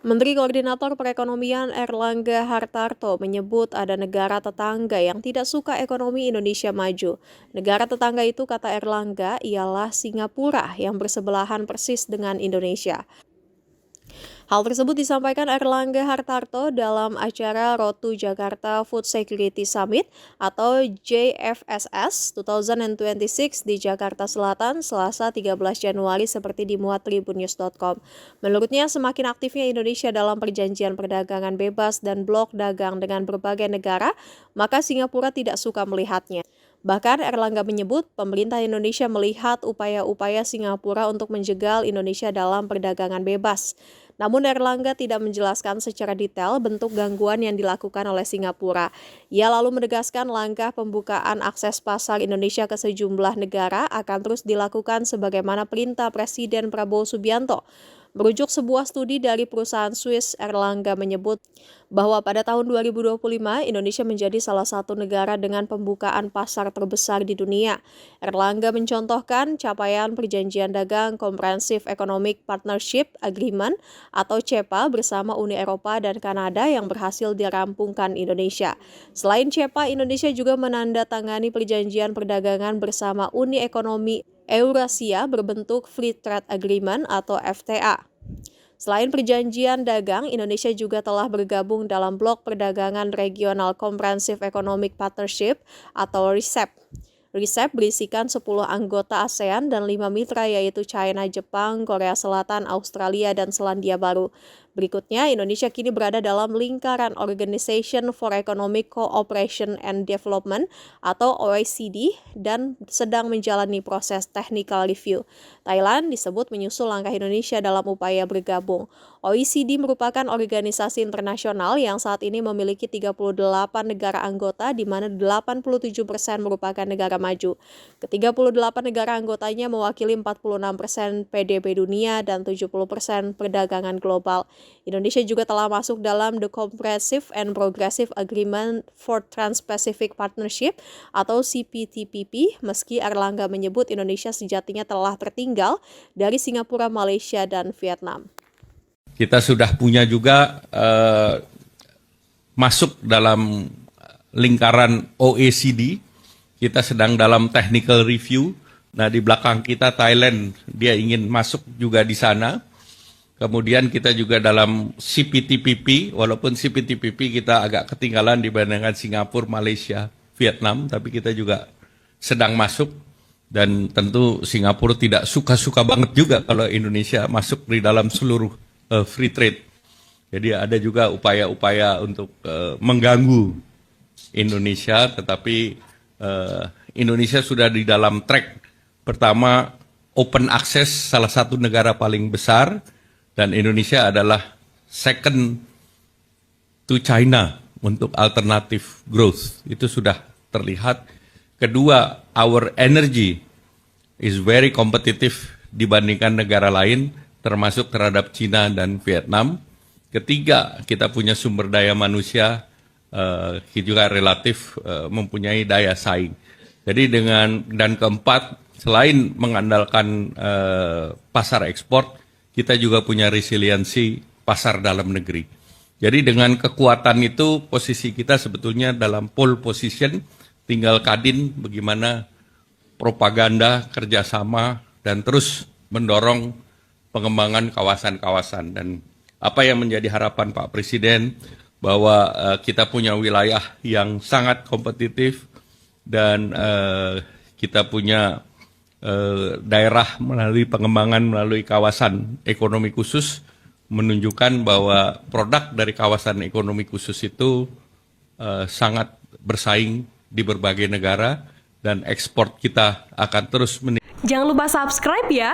Menteri Koordinator Perekonomian Erlangga Hartarto menyebut ada negara tetangga yang tidak suka ekonomi Indonesia maju. Negara tetangga itu, kata Erlangga, ialah Singapura yang bersebelahan persis dengan Indonesia. Hal tersebut disampaikan Erlangga Hartarto dalam acara Road to Jakarta Food Security Summit atau JFSS 2026 di Jakarta Selatan, Selasa 13 Januari seperti dimuat tribunnews.com. Menurutnya, semakin aktifnya Indonesia dalam perjanjian perdagangan bebas dan blok dagang dengan berbagai negara, maka Singapura tidak suka melihatnya. Bahkan Erlangga menyebut pemerintah Indonesia melihat upaya-upaya Singapura untuk menjegal Indonesia dalam perdagangan bebas. Namun Erlangga tidak menjelaskan secara detail bentuk gangguan yang dilakukan oleh Singapura. Ia lalu menegaskan langkah pembukaan akses pasar Indonesia ke sejumlah negara akan terus dilakukan sebagaimana perintah Presiden Prabowo Subianto. Merujuk sebuah studi dari perusahaan Swiss, Erlangga menyebut bahwa pada tahun 2025 Indonesia menjadi salah satu negara dengan pembukaan pasar terbesar di dunia. Erlangga mencontohkan capaian Perjanjian Dagang Comprehensive Economic Partnership Agreement atau CEPA bersama Uni Eropa dan Kanada yang berhasil dirampungkan Indonesia. Selain CEPA, Indonesia juga menandatangani perjanjian perdagangan bersama Uni Ekonomi Eurasia berbentuk Free Trade Agreement atau FTA. Selain perjanjian dagang, Indonesia juga telah bergabung dalam Blok Perdagangan Regional Comprehensive Economic Partnership atau RCEP. RCEP berisikan 10 anggota ASEAN dan 5 mitra yaitu China, Jepang, Korea Selatan, Australia, dan Selandia Baru. Berikutnya, Indonesia kini berada dalam lingkaran Organization for Economic Cooperation and Development atau OECD dan sedang menjalani proses technical review. Thailand disebut menyusul langkah Indonesia dalam upaya bergabung. OECD merupakan organisasi internasional yang saat ini memiliki 38 negara anggota di mana 87% merupakan negara maju. Ke-38 negara anggotanya mewakili 46% PDB dunia dan 70% perdagangan global. Indonesia juga telah masuk dalam The Comprehensive and Progressive Agreement for Trans-Pacific Partnership atau CPTPP, meski Erlangga menyebut Indonesia sejatinya telah tertinggal dari Singapura, Malaysia, dan Vietnam. Kita sudah punya juga masuk dalam lingkaran OECD, kita sedang dalam technical review. Nah, di belakang kita Thailand, dia ingin masuk juga di sana. Kemudian kita juga dalam CPTPP, walaupun CPTPP kita agak ketinggalan dibandingkan Singapura, Malaysia, Vietnam, tapi kita juga sedang masuk. Dan tentu Singapura tidak suka-suka banget juga kalau Indonesia masuk di dalam seluruh free trade. Jadi ada juga upaya-upaya untuk mengganggu Indonesia, tetapi Indonesia sudah di dalam track. Pertama, open access, salah satu negara paling besar, dan Indonesia adalah second to China untuk alternative growth. Itu sudah terlihat. Kedua, our energy is very competitive dibandingkan negara lain, termasuk terhadap China dan Vietnam. Ketiga, kita punya sumber daya manusia juga relatif mempunyai daya saing. Jadi dan keempat, selain mengandalkan pasar ekspor, kita juga punya resiliensi pasar dalam negeri. Jadi dengan kekuatan itu, posisi kita sebetulnya dalam pole position, tinggal Kadin bagaimana propaganda, kerjasama, dan terus mendorong pengembangan kawasan-kawasan. Dan apa yang menjadi harapan Pak Presiden, bahwa kita punya wilayah yang sangat kompetitif, dan kita punya daerah melalui pengembangan melalui kawasan ekonomi khusus, menunjukkan bahwa produk dari kawasan ekonomi khusus itu sangat bersaing di berbagai negara, dan ekspor kita akan terus meningkat. Jangan lupa subscribe ya.